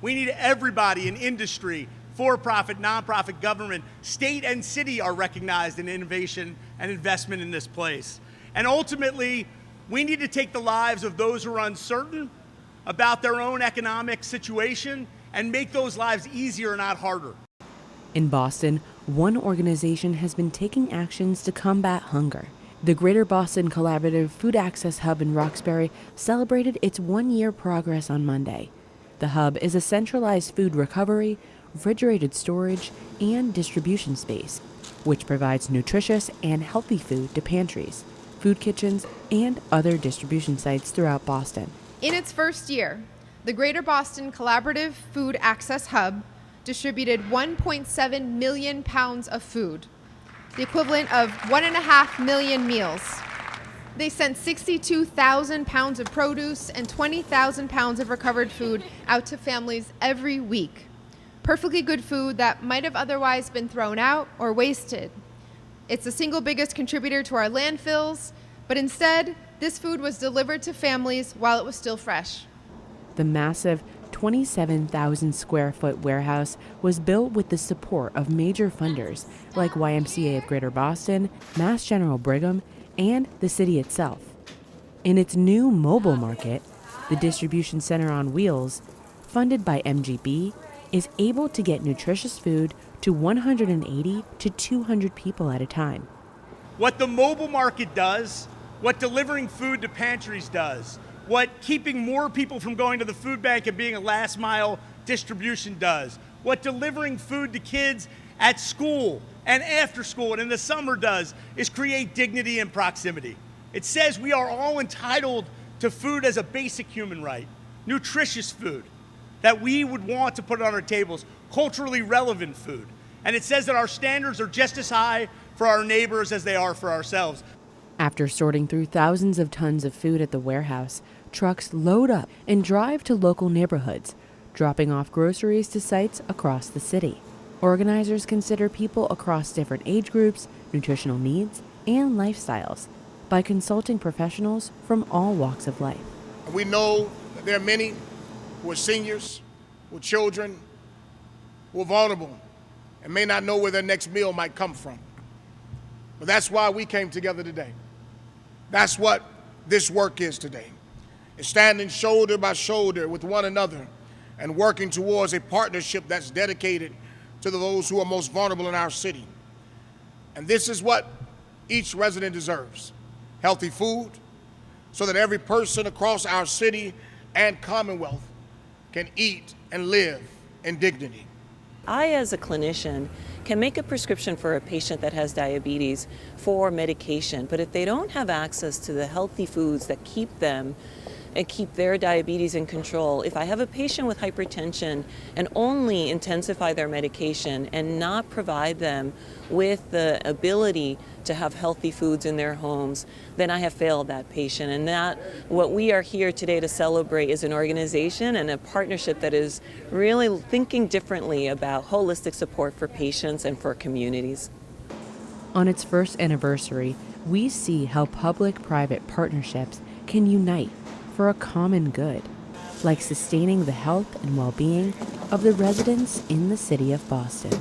We need everybody in industry, for-profit, nonprofit, government, state and city are recognized in innovation and investment in this place. And ultimately, we need to take the lives of those who are uncertain about their own economic situation and make those lives easier, not harder. In Boston, one organization has been taking actions to combat hunger. The Greater Boston Collaborative Food Access Hub in Roxbury celebrated its one-year progress on Monday. The hub is a centralized food recovery, refrigerated storage, and distribution space, which provides nutritious and healthy food to pantries, food kitchens, and other distribution sites throughout Boston. In its first year, the Greater Boston Collaborative Food Access Hub distributed 1.7 million pounds of food, the equivalent of 1.5 million meals. They sent 62,000 pounds of produce and 20,000 pounds of recovered food out to families every week. Perfectly good food that might have otherwise been thrown out or wasted. It's the single biggest contributor to our landfills, but instead, this food was delivered to families while it was still fresh. The massive 27,000 square foot warehouse was built with the support of major funders like YMCA of Greater Boston, Mass General Brigham, and the city itself. In its new mobile market, the distribution center on wheels, funded by MGB, is able to get nutritious food to 180 to 200 people at a time. What the mobile market does, what delivering food to pantries does, what keeping more people from going to the food bank and being a last mile distribution does, what delivering food to kids at school and after school and in the summer does, is create dignity and proximity. It says we are all entitled to food as a basic human right, nutritious food that we would want to put on our tables, culturally relevant food. And it says that our standards are just as high for our neighbors as they are for ourselves. After sorting through thousands of tons of food at the warehouse, trucks load up and drive to local neighborhoods, dropping off groceries to sites across the city. Organizers consider people across different age groups, nutritional needs, and lifestyles by consulting professionals from all walks of life. We know that there are many who are seniors, who are children, who are vulnerable, and may not know where their next meal might come from. But that's why we came together today. That's what this work is today. It's standing shoulder by shoulder with one another and working towards a partnership that's dedicated to those who are most vulnerable in our city. And this is what each resident deserves: healthy food, so that every person across our city and Commonwealth can eat and live in dignity. I, as a clinician, can make a prescription for a patient that has diabetes for medication, but if they don't have access to the healthy foods that keep them and keep their diabetes in control, if I have a patient with hypertension and only intensify their medication and not provide them with the ability to have healthy foods in their homes, then I have failed that patient. And that, what we are here today to celebrate, is an organization and a partnership that is really thinking differently about holistic support for patients and for communities. On its first anniversary, we see how public-private partnerships can unite for a common good, like sustaining the health and well-being of the residents in the city of Boston.